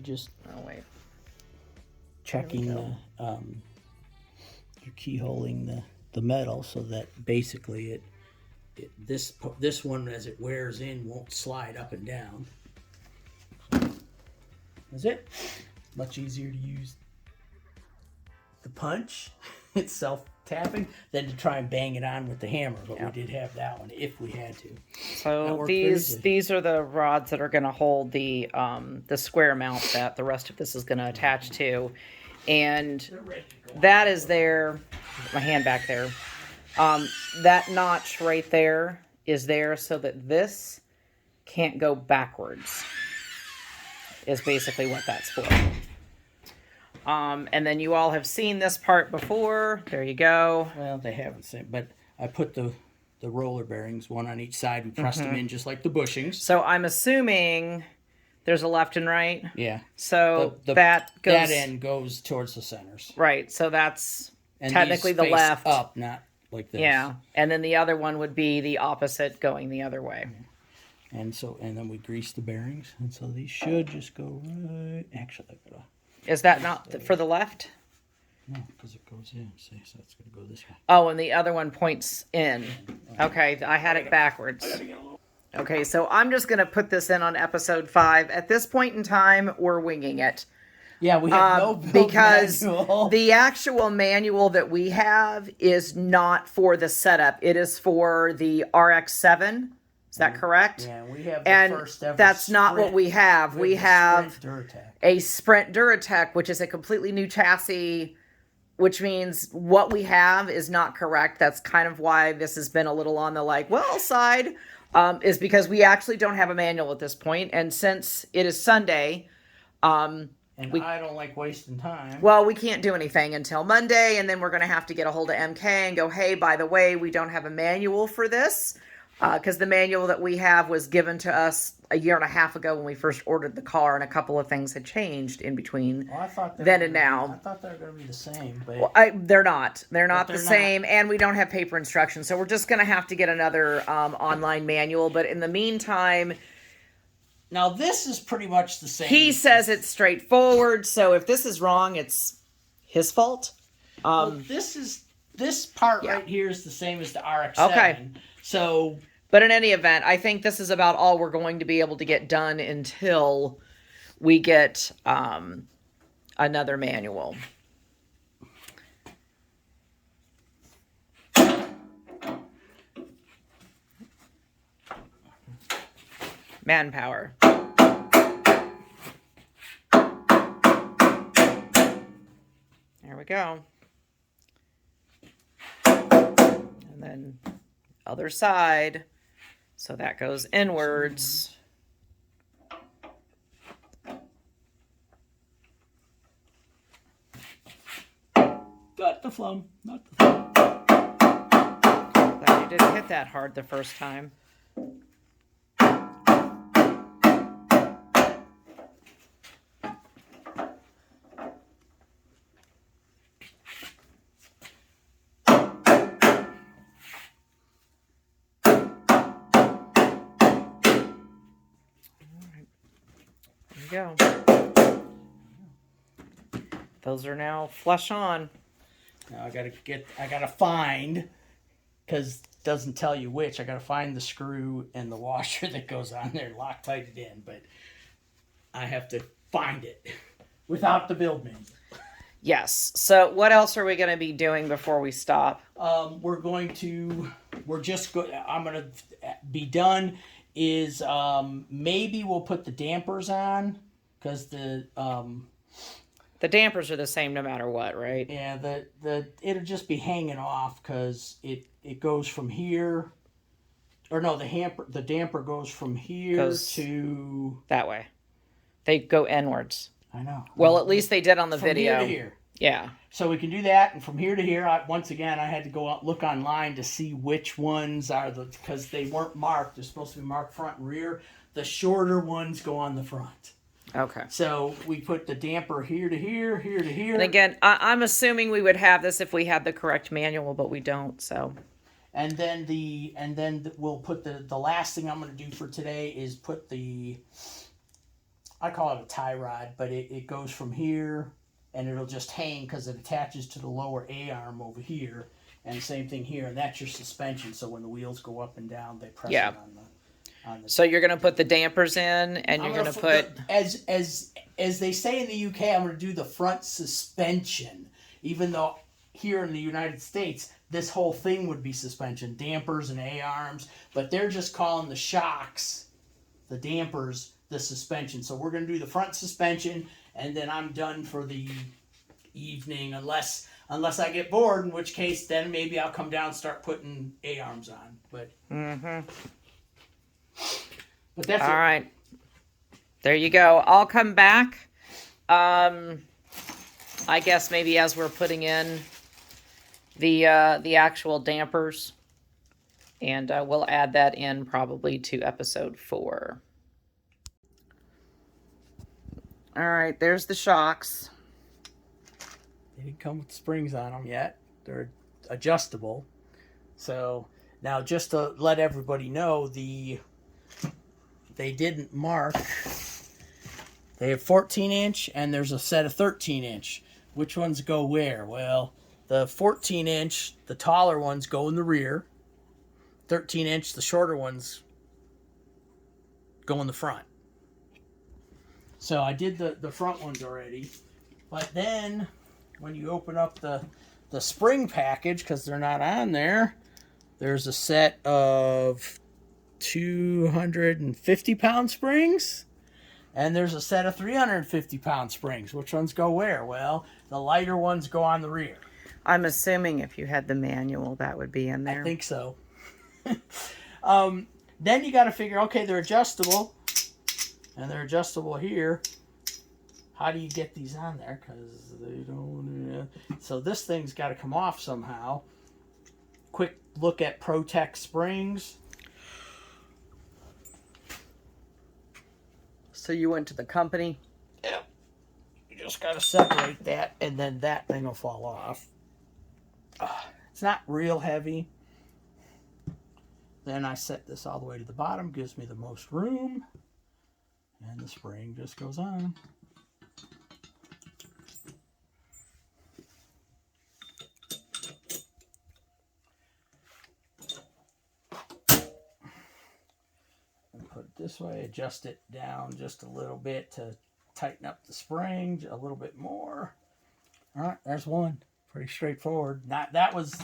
just checking you're keyholing the metal so that basically this one as it wears in won't slide up and down. That's it. Much easier to use the punch itself tapping than to try and bang it on with the hammer, but we did have that one if we had to. So these are the rods that are going to hold the square mount that the rest of this is going to attach to, and that is there. My hand back there. That notch right there is there so that this can't go backwards. Is basically what that's for. And then you all have seen this part before. There you go. Well, they haven't seen, but I put the roller bearings, one on each side. We pressed them in just like the bushings. So I'm assuming there's a left and right. Yeah. So that end goes towards the centers. Right. So that's technically the left. Up, not like this. Yeah. And then the other one would be the opposite, going the other way. Yeah. And then we grease the bearings, and so these should just go right. Actually, I gotta. Is that not for the left? No, because it goes in. See, so it's going to go this way. Oh, and the other one points in. Okay, I had it backwards. Okay, so I'm just going to put this in on episode 5. At this point in time, we're winging it. Yeah, we have no because manual. The actual manual that we have is not for the setup. It is for the RX-7. Is that correct? Yeah, we have the first ever that's not what we have. We have a Sprint Duratec, which is a completely new chassis, which means what we have is not correct. That's kind of why this has been a little on the side, is because we actually don't have a manual at this point. And since it is Sunday, I don't like wasting time. Well, we can't do anything until Monday, and then we're going to have to get a hold of MK and go, hey, by the way, we don't have a manual for this. Because the manual that we have was given to us a year and a half ago when we first ordered the car, and a couple of things had changed in between then and now. I thought they were going to be the same, but they're not. They're not the same, and we don't have paper instructions, so we're just going to have to get another online manual. But in the meantime, now this is pretty much the same. He says it's straightforward, so if this is wrong, it's his fault. This part right here is the same as the RX-7. Okay. So. But in any event, I think this is about all we're going to be able to get done until we get another manual. Manpower. There we go. And then other side. So that goes inwards. Not the flum. Not the flum. Glad you didn't hit that hard the first time. Go. Those are now flush on. Now I gotta find, because it doesn't tell you which. I gotta find the screw and the washer that goes on there, Loctite it in, but I have to find it without the build manual. Yes. So what else are we going to be doing before we stop? I'm gonna be done. Is maybe we'll put the dampers on, because the dampers are the same no matter what, right? Yeah, it'll just be hanging off, because it goes from here, or no, the damper goes from here to that way. They go inwards. I know. Well, at least they did on the video. From here to here. Yeah. So we can do that, and from here to here, I had to go out look online to see which ones are because they weren't marked. They're supposed to be marked front and rear. The shorter ones go on the front. Okay. So we put the damper here to here, here to here. And again, I'm assuming we would have this if we had the correct manual, but we don't. So. And then we'll put the last thing I'm going to do for today is put the I call it a tie rod, but it goes from here and it'll just hang because it attaches to the lower A-arm over here. And same thing here, and that's your suspension. So when the wheels go up and down, they press it on the. So you're gonna put the dampers in, and you're gonna put as they say in the UK, I'm gonna do the front suspension. Even though here in the United States, this whole thing would be suspension, dampers and A-arms, but they're just calling the shocks, the dampers, the suspension. So we're gonna do the front suspension, and then I'm done for the evening, unless I get bored, in which case then maybe I'll come down and start putting A-arms on. But but that's all right. There you go. I'll come back. I guess maybe as we're putting in the actual dampers, and we'll add that in probably to episode 4. All right, there's the shocks. They didn't come with springs on them yet. They're adjustable. So now, just to let everybody know, they didn't mark. They have 14-inch and there's a set of 13-inch. Which ones go where? Well, the 14-inch, the taller ones go in the rear. 13-inch, the shorter ones go in the front. So I did the front ones already. But then when you open up the spring package, because they're not on there, there's a set of 250-pound springs, and there's a set of 350-pound springs. Which ones go where? Well, the lighter ones go on the rear. I'm assuming if you had the manual, that would be in there. I think so. Then you got to figure, okay, they're adjustable, and they're adjustable here. How do you get these on there? Because they don't. So this thing's got to come off somehow. Quick look at Protect springs. So you went to the company? Yep. You just got to separate that, and then that thing will fall off. It's not real heavy. Then I set this all the way to the bottom, gives me the most room, and the spring just goes on. Put it this way, adjust it down just a little bit to tighten up the spring a little bit more. All right, there's one. Pretty straightforward. That was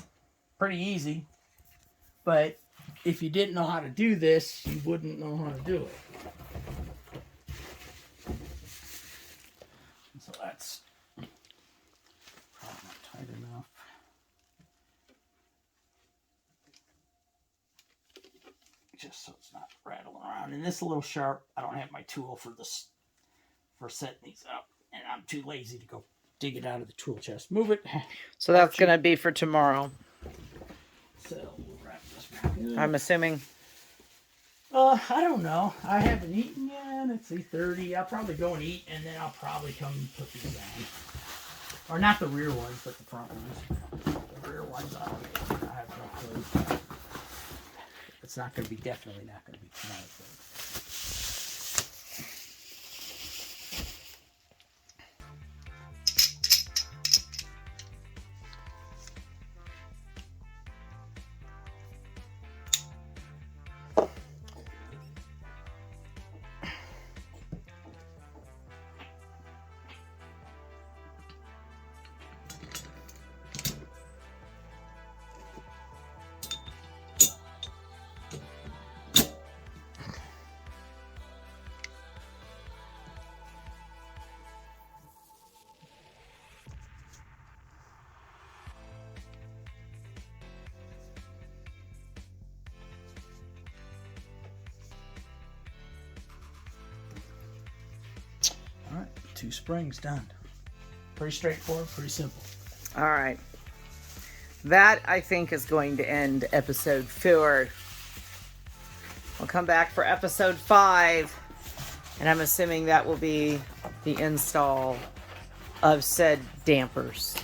pretty easy, but if you didn't know how to do this, you wouldn't know how to do it. So that's probably not tight enough. Just so it's not rattling around. And this is a little sharp. I don't have my tool for this, for setting these up, and I'm too lazy to go dig it out of the tool chest. Move it. So that's going to be for tomorrow. So we'll wrap this back in. I'm assuming. I don't know. I haven't eaten yet. It's 8:30. I'll probably go and eat, and then I'll probably come and put these on. Or not the rear ones, but the front ones. The rear ones, I have no clue. It's not going to be, definitely not going to be tonight. But. All right, 2 springs done. Pretty straightforward, pretty simple. All right. That, I think, is going to end episode 4. We'll come back for episode 5, and I'm assuming that will be the install of said dampers.